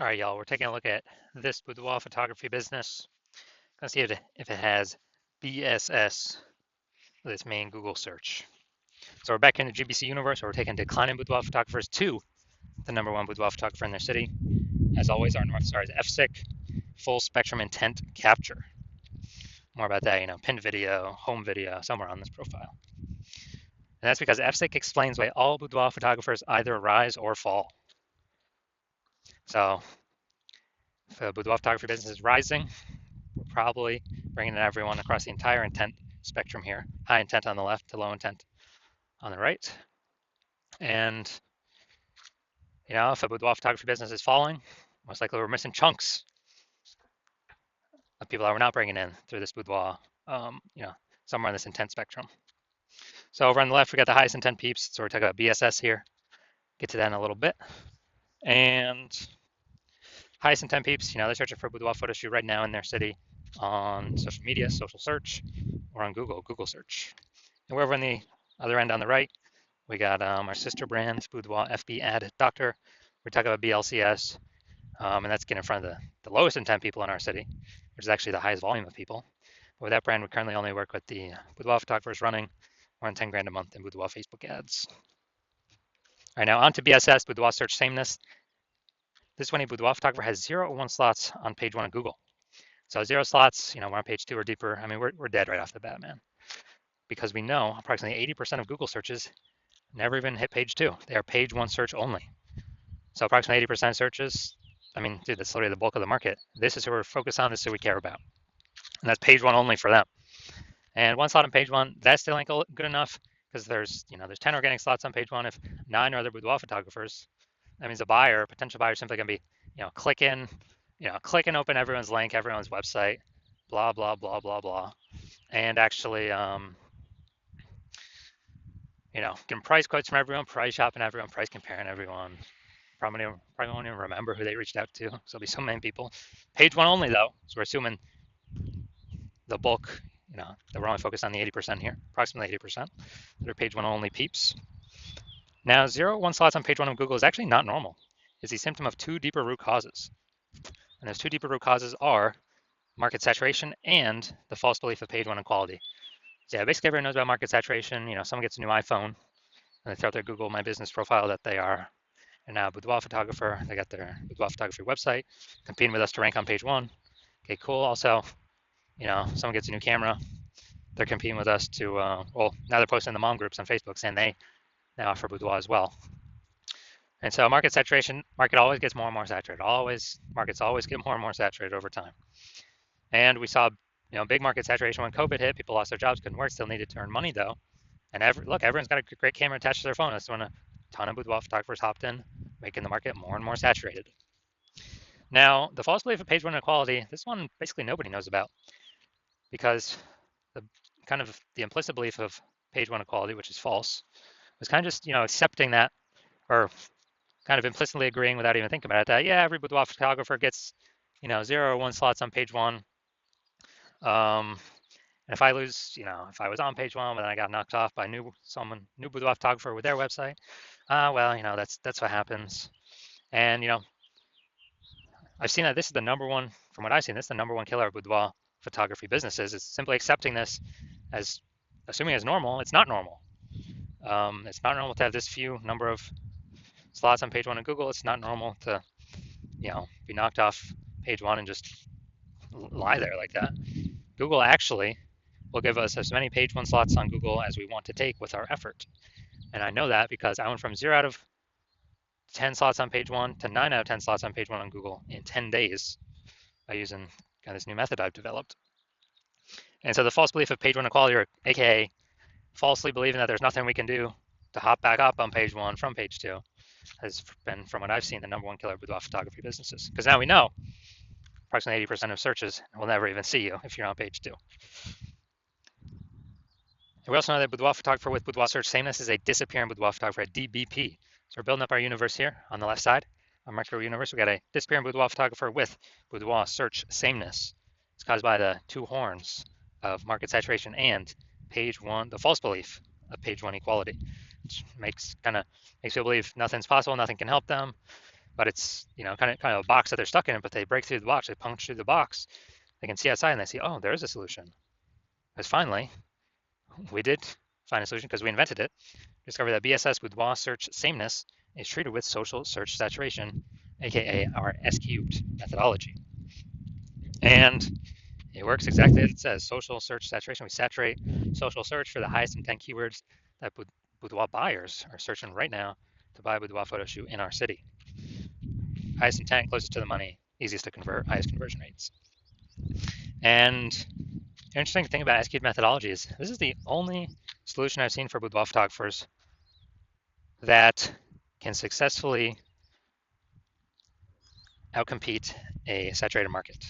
All right, y'all, we're taking a look at this boudoir photography business. Gonna see if it has BSS with its main Google search. So we're back in the GBC universe, where we're taking declining boudoir photographers to the #1 boudoir photographer in their city. As always, our North Star is FSIC, full spectrum intent capture. More about that, pinned video, home video, somewhere on this profile. And that's because FSIC explains why all boudoir photographers either rise or fall. So if the boudoir photography business is rising, we're probably bringing in everyone across the entire intent spectrum here. High intent on the left to low intent on the right. And, if a boudoir photography business is falling, most likely we're missing chunks of people that we're not bringing in through this boudoir, somewhere in this intent spectrum. So over on the left, we got the highest intent peeps. So we're talking about BSS here. Get to that in a little bit. And highest intent peeps, they're searching for a boudoir photo shoot right now in their city on social media, social search, or on Google search. And we're over on the other end on the right, we got our sister brand, Boudoir FB Ad Doctor. We're talking about BLCS, and that's getting in front of the lowest intent people in our city, which is actually the highest volume of people. But with that brand, we currently only work with the boudoir photographers running around 10 grand a month in boudoir Facebook ads. All right, now on to BSS, Boudoir Search Sameness. This is when a boudoir photographer has 0 or 1 slots on page 1 of Google. So 0 slots, we're on page 2 or deeper. I mean, we're dead right off the bat, man. Because we know approximately 80% of Google searches never even hit page 2. They are page 1 search only. So approximately 80% of searches, I mean, dude, that's literally the bulk of the market. This is who we're focused on. This is who we care about. And that's page 1 only for them. And 1 slot on page 1, that still ain't good enough because there's 10 organic slots on page 1. If 9 are other boudoir photographers, that means a potential buyer, simply gonna be, click in, open everyone's link, everyone's website, blah, blah, blah, blah, blah. And actually, getting price quotes from everyone, price shopping everyone, price comparing everyone. Probably won't even remember who they reached out to. So there'll be so many people. Page 1 only though, so we're assuming the bulk, that we're only focused on the 80% here, approximately 80%. They're page 1 only peeps. Now, 0 1 slots on page 1 of Google is actually not normal. It's a symptom of 2 deeper root causes. And those 2 deeper root causes are market saturation and the false belief of page 1 equality. So yeah, basically everyone knows about market saturation. Someone gets a new iPhone and they throw out their Google My Business profile that they are now a boudoir photographer. They got their boudoir photography website, competing with us to rank on page 1. Okay, cool. Also, someone gets a new camera. They're competing with us to, now they're posting in the mom groups on Facebook saying they now offer boudoir as well. And so market saturation, market always gets more and more saturated. Markets always get more and more saturated over time. And we saw, big market saturation when COVID hit. People lost their jobs, couldn't work, still needed to earn money though. And everyone's got a great camera attached to their phone. That's when a ton of boudoir photographers hopped in, making the market more and more saturated. Now, the false belief of page 1 inequality, this one basically nobody knows about, because the implicit belief of page 1 equality, which is false, was kind of just accepting that, or kind of implicitly agreeing without even thinking about it, that yeah, every boudoir photographer gets 0 or 1 slots on page 1. And if I lose, if I was on page 1 but then I got knocked off by new boudoir photographer with their website, well, that's what happens. And I've seen that this is the number one, from what I've seen, this is the number one killer of boudoir photography businesses. It's simply accepting this as, assuming it's normal. It's not normal. It's not normal to have this few number of slots on page 1 of Google. It's not normal to, be knocked off page 1 and just lie there like that. Google actually will give us as many page 1 slots on Google as we want to take with our effort. And I know that because I went from 0 out of 10 slots on page 1 to 9 out of 10 slots on page 1 on Google in 10 days by using this new method I've developed. And so the false belief of page 1 equality, or AKA falsely believing that there's nothing we can do to hop back up on page 1 from page 2, has been, from what I've seen, the number one killer of boudoir photography businesses. Because now we know approximately 80% of searches will never even see you if you're on page 2. And we also know that boudoir photographer with boudoir search sameness is a disappearing boudoir photographer, a DBP. So we're building up our universe here on the left side, our micro universe. We got a disappearing boudoir photographer with boudoir search sameness. It's caused by the 2 horns of market saturation and page 1, the false belief of page 1 equality, which makes people believe nothing's possible, nothing can help them. but it's, you know, kind of a box that they're stuck in, but they break through the box, they punch through the box, they can see outside and they see, oh, there is a solution. Because finally, we did find a solution because we invented it. Discovered that BSS boudoir search sameness is treated with social search saturation, aka our S cubed methodology. And it works exactly as it says, social search saturation. We saturate social search for the highest intent keywords that boudoir buyers are searching right now to buy a boudoir photo shoot in our city. Highest intent, closest to the money, easiest to convert, highest conversion rates. And the interesting thing about S-cubed methodology is this is the only solution I've seen for boudoir photographers that can successfully outcompete a saturated market,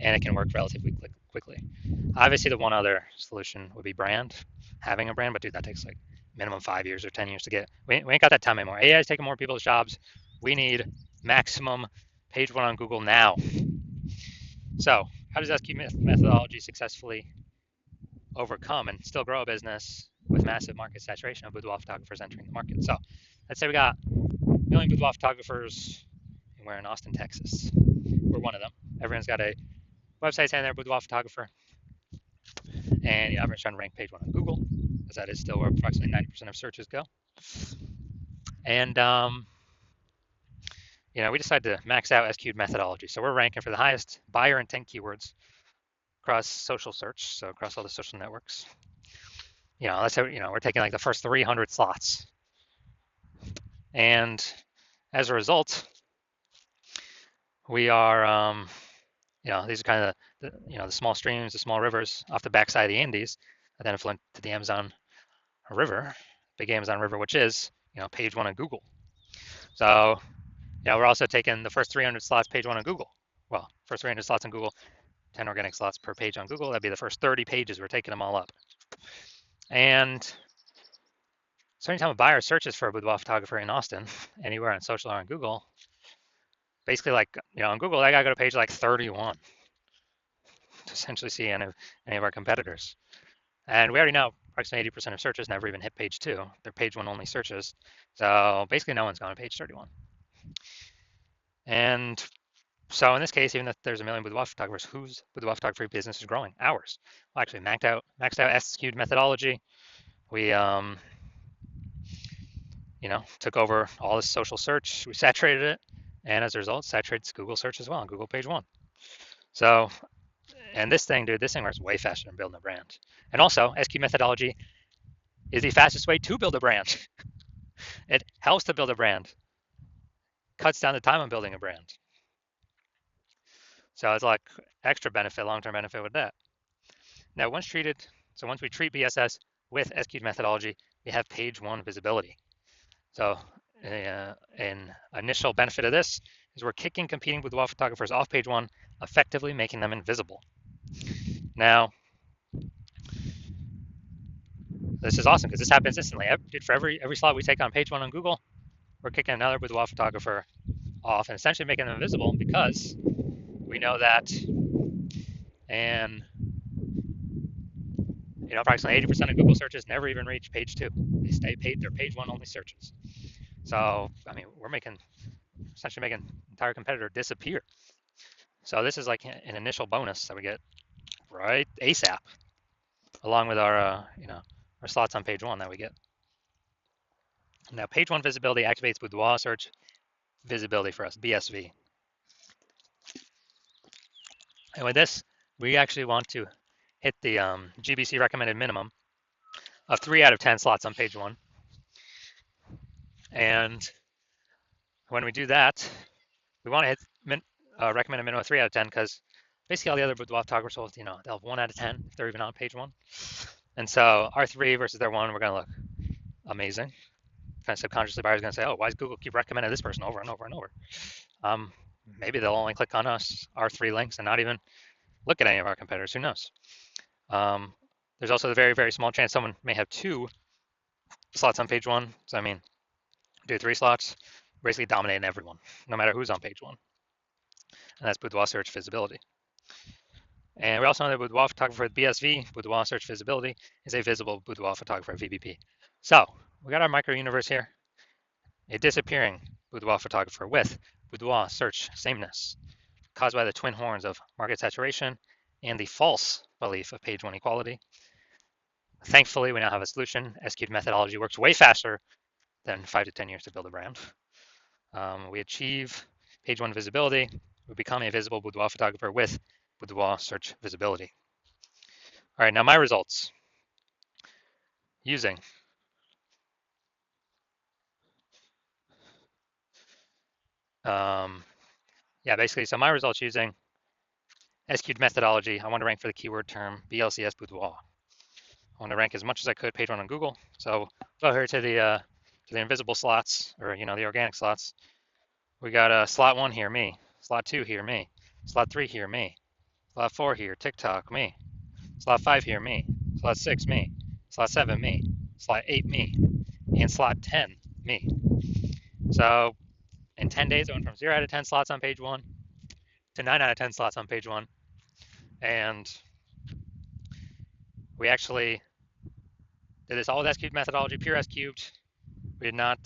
and it can work relatively quickly. Obviously, the one other solution would be brand, having a brand, but dude, that takes like minimum 5 years or 10 years to get. We ain't got that time anymore. AI is taking more people's jobs. We need maximum page one on Google now. So, how does SQ methodology successfully overcome and still grow a business with massive market saturation of boudoir photographers entering the market? So, let's say we got a million boudoir photographers, and we're in Austin, Texas. We're one of them. Everyone's got a website saying they're a boudoir photographer, and everyone's trying to rank page one on Google, because that is still where approximately 90% of searches go. And we decided to max out SQ'd methodology. So we're ranking for the highest buyer intent keywords across social search, so across all the social networks. Let's say we're taking like the first 300 slots, and as a result, we are these are kind of the small streams, the small rivers off the backside of the Andes that then flow into the Amazon River, big Amazon River, which is page one on Google. So we're also taking the first 300 slots page one on Google. Well, first 300 slots on Google, 10 organic slots per page on Google. That'd be the first 30 pages. We're taking them all up. And so anytime a buyer searches for a boudoir photographer in Austin, anywhere on social or on Google, basically on Google, I gotta go to page like 31 to essentially see any of our competitors. And we already know approximately 80% of searches never even hit page two. They're page one only searches. So basically no one's gone to page 31. And so in this case, even if there's a million boudoir photographers, whose boudoir photography business is growing? Ours. Well, actually maxed out SQ'd methodology. We took over all this social search. We saturated it, and as a result, saturated Google search as well on Google page one. So, and this thing works way faster than building a brand. And also, SQ methodology is the fastest way to build a brand. It helps to build a brand, cuts down the time on building a brand. So it's like extra benefit, long-term benefit with that. Now, once we treat BSS with SQ methodology, we have page one visibility. So an initial benefit of this is we're kicking competing boudoir photographers off page one, effectively making them invisible. Now, this is awesome because this happens instantly. For every slot we take on page one on Google, we're kicking another boudoir photographer off and essentially making them invisible because we know that, and approximately 80% of Google searches never even reach page two. They stay they're page one only searches. So, we're essentially making an entire competitor disappear. So this is like an initial bonus that we get right ASAP, along with our slots on page one that we get. Now, page one visibility activates boudoir search visibility for us, BSV. And with this, we actually want to hit the GBC recommended minimum of 3 out of 10 slots on page one. And when we do that, we want to hit recommended minimum of 3 out of 10 because basically all the other boudoir photographers will, they'll have 1 out of 10 if they're even on page one. And so our 3 versus their 1, we're going to look amazing. Kind of subconsciously, buyers are going to say, oh, why does Google keep recommending this person over and over and over? Maybe they'll only click on our 3 links and not even look at any of our competitors. Who knows? There's also the very, very small chance someone may have 2 slots on page one. So, do 3 slots, basically dominating everyone, no matter who's on page one. And that's boudoir search visibility. And we also know that boudoir photographer with BSV, boudoir search visibility, is a visible boudoir photographer VBP. So we got our micro universe here, a disappearing boudoir photographer with boudoir search sameness caused by the twin horns of market saturation and the false belief of page one equality. Thankfully, we now have a solution. SQ'd methodology works way faster than 5 to 10 years to build a brand. We achieve page one visibility. We become a visible boudoir photographer with boudoir search visibility. All right, now my results using basically, so my results using SQ'd methodology. I want to rank for the keyword term BLCS boudoir. I want to rank as much as I could page one on Google. So go here to the invisible slots, or the organic slots. We got slot 1 here, me. Slot 2 here, me. Slot 3 here, me. Slot 4 here, TikTok, me. Slot 5 here, me. Slot 6, me. Slot 7, me. Slot 8, me. And slot 10, me. So in 10 days, I went from 0 out of 10 slots on page 1 to 9 out of 10 slots on page 1. And we actually did this all with S-cubed methodology, pure S-cubed. We did not,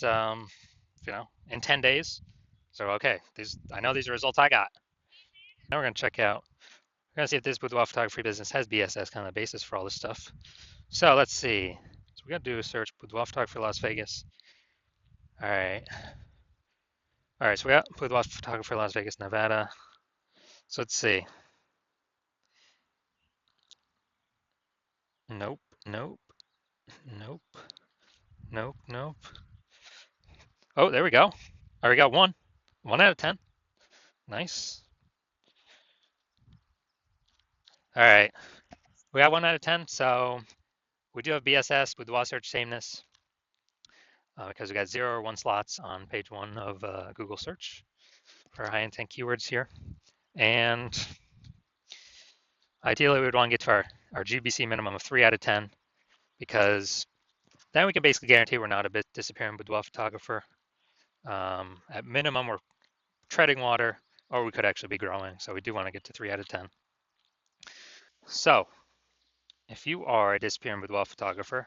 in 10 days. So, okay, I know these are results I got. Now we're going to check out, we're going to see if this boudoir photography business has BSS, kind of the basis for all this stuff. So let's see. So we're going to do a search, boudoir photography Las Vegas. All right. All right, so we got boudoir photography Las Vegas, Nevada. So let's see. Nope, nope, nope, nope, nope. Oh, there we go. All right, we got 1. 1 out of 10. Nice. All right. We got 1 out of 10. So we do have BSS, boudoir search sameness, because we got 0 or 1 slots on page 1 of Google search for high intent keywords here. And ideally, we would want to get to our GBC minimum of 3 out of 10, because then we can basically guarantee we're not a bit disappearing boudoir photographer. At minimum, we're treading water, or we could actually be growing. So we do want to get to 3 out of 10. So if you are a disappearing boudoir photographer,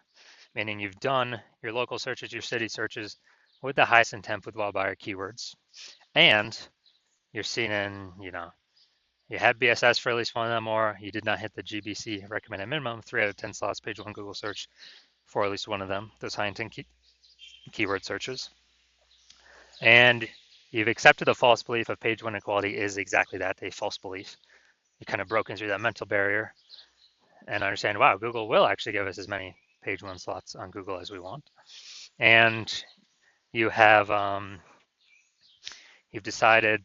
meaning you've done your local searches, your city searches with the highest intent boudoir buyer keywords, and you're seen in, you had BSS for at least one of them, or you did not hit the GBC recommended minimum, 3 out of 10 slots, page 1 Google search for at least one of them, those high intent keyword searches. And you've accepted the false belief of page 1 equality is exactly that, a false belief. You kind of broken through that mental barrier and understand, wow, Google will actually give us as many page 1 slots on Google as we want. And you have, you've decided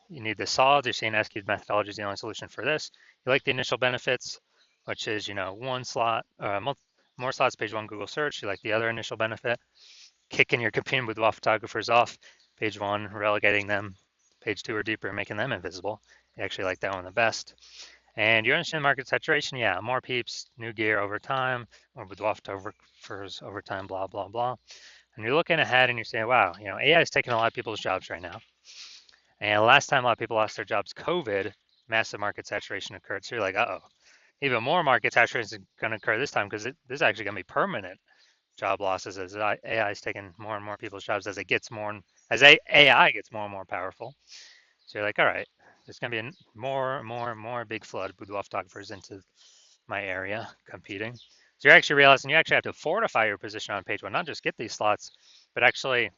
you need the solids. You're seeing SQ'd methodology is the only solution for this. You like the initial benefits, which is, 1 slot, more slots, page 1 Google search. You like the other initial benefit, kicking your competing boudoir photographers off page 1, relegating them page 2 or deeper, making them invisible. You actually like that one the best. And you understand market saturation, yeah, more peeps, new gear over time, more boudoir photographers over time, blah, blah, blah. And you're looking ahead and you're saying, wow, AI is taking a lot of people's jobs right now. And last time a lot of people lost their jobs, COVID, massive market saturation occurred. So you're like, uh-oh, even more market saturation is going to occur this time, because this is actually going to be permanent job losses as AI is taking more and more people's jobs as AI gets more and more powerful. So you're like, all right, there's going to be more and more big flood of boudoir photographers into my area competing. So you're actually realizing you actually have to fortify your position on page 1, not just get these slots, but actually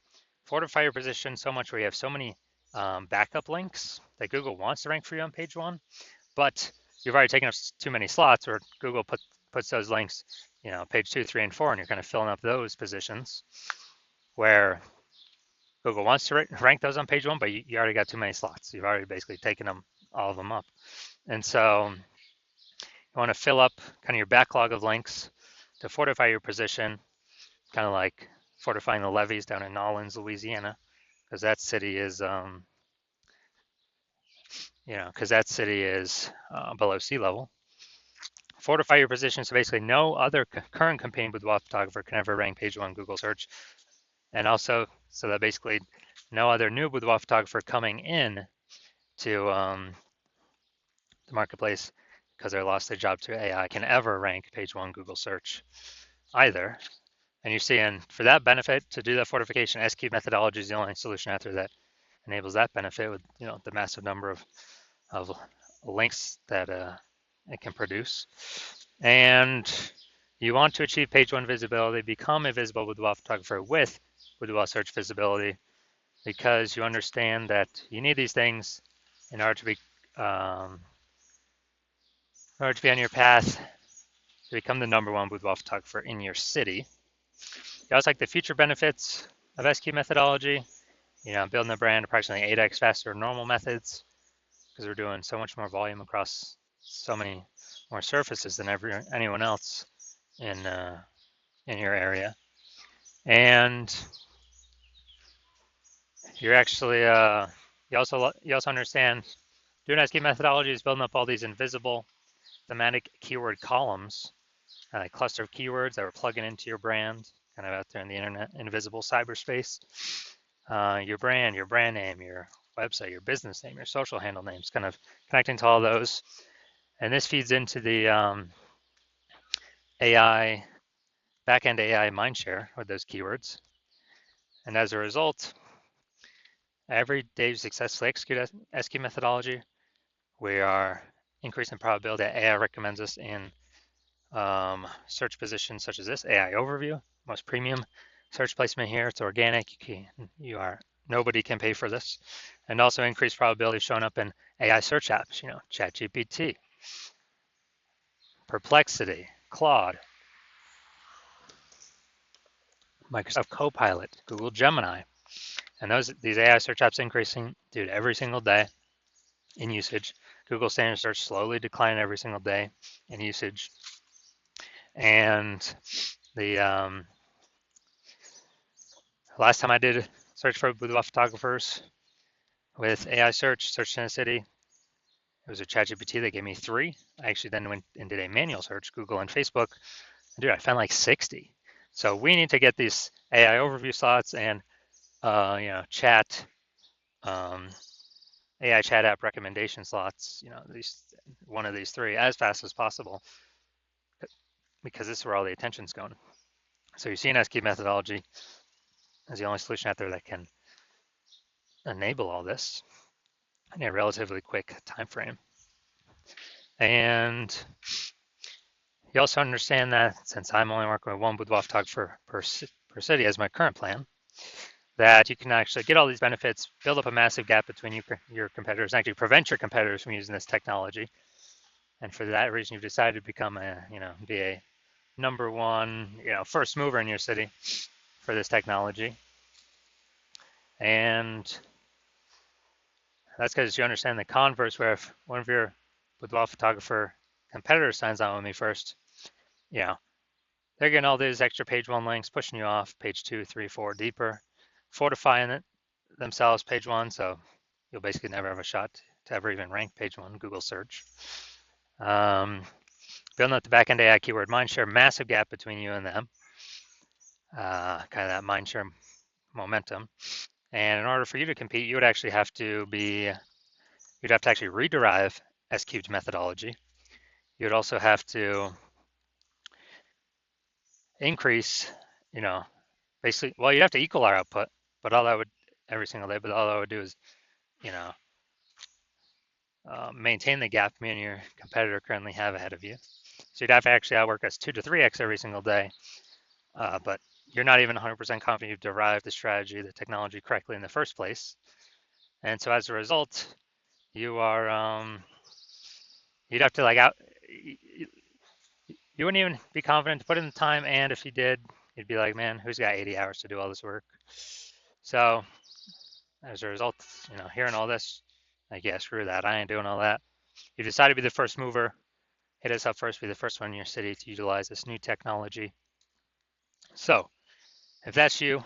fortify your position so much where you have so many backup links that Google wants to rank for you on page 1, but you've already taken up too many slots, or Google puts those links, page 2, 3, and 4, and you're kind of filling up those positions where Google wants to rank those on page 1, but you already got too many slots. You've already basically taken all of them up. And so you want to fill up kind of your backlog of links to fortify your position, kind of like fortifying the levees down in Nolens, Louisiana, because that city is, below sea level. Fortify your position so basically no other current competing boudoir photographer can ever rank page 1 Google search, and also so that basically no other new boudoir photographer coming in to the marketplace, because they lost their job to AI, can ever rank page 1 Google search either. And you see, and for that benefit, to do that fortification, S-cube methodology is the only solution out there that enables that benefit with the massive number of links that it can produce. And you want to achieve page one visibility, become a visible boudoir photographer with boudoir search visibility, because you understand that you need these things in order to be on your path to become the #1 boudoir photographer in your city. You also like the future benefits of S-cube methodology. Building the brand approximately 8x faster than normal methods, because we're doing so much more volume across so many more surfaces than anyone else in your area. And you're actually you also understand doing S-cube methodology is building up all these invisible thematic keyword columns, a cluster of keywords that we're plugging into your brand, kind of out there in the internet, invisible cyberspace. Your brand name, your website, your business name, your social handle names, kind of connecting to all those. And this feeds into the AI, backend AI mindshare with those keywords. And as a result, every day you successfully execute S-cube methodology, we are increasing the probability that AI recommends us in search positions such as this, AI overview, most premium search placement here. It's organic. Nobody can pay for this. And also increased probability of showing up in AI search apps, ChatGPT, Perplexity, Claude, Microsoft Copilot, Google Gemini. And these AI search apps increasing, dude, every single day in usage. Google standard search slowly declining every single day in usage. And the last time I did search for boudoir photographers with AI search in a city, it was a ChatGPT that gave me 3. I actually then went and did a manual search, Google and Facebook. Dude, I found like 60. So we need to get these AI overview slots and chat AI chat app recommendation slots, one of these 3 as fast as possible, because this is where all the attention's going. So you see an S-cube methodology as the only solution out there that can enable all this in a relatively quick time frame. And you also understand that since I'm only working with one boudoir photographer per city as my current plan, that you can actually get all these benefits, build up a massive gap between your competitors, and actually prevent your competitors from using this technology. And for that reason, you've decided to become be a #1, first mover in your city for this technology. And that's because you understand the converse, where if one of your boudoir photographer competitors signs on with me first, they're getting all these extra page 1 links, pushing you off page 2, 3, 4 deeper, fortifying it themselves page 1, so you'll basically never have a shot to ever even rank page 1 Google search. Building up the backend AI keyword mindshare, massive gap between you and them, kind of that mindshare momentum. And in order for you to compete, you'd actually have to actually rederive S-cubed methodology. You'd also have to increase, basically, well, you'd have to equal our output, but all that would every single day, but all that would do is, maintain the gap me and your competitor currently have ahead of you. So you'd have to actually outwork us 2 to 3x every single day, but you're not even 100% confident you've derived the strategy, the technology correctly in the first place. And so as a result, you are, you'd have to you wouldn't even be confident to put in the time. And if you did, you'd be like, man, who's got 80 hours to do all this work? So as a result, hearing all this, like, yeah, screw that. I ain't doing all that. You decide to be the first mover. Hit us up first, be the first one in your city to utilize this new technology. So if that's you,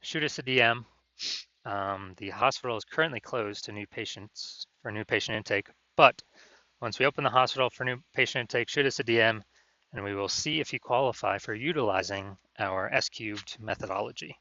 shoot us a DM. The hospital is currently closed to new patients for new patient intake, but once we open the hospital for new patient intake, shoot us a DM and we will see if you qualify for utilizing our S-cubed methodology.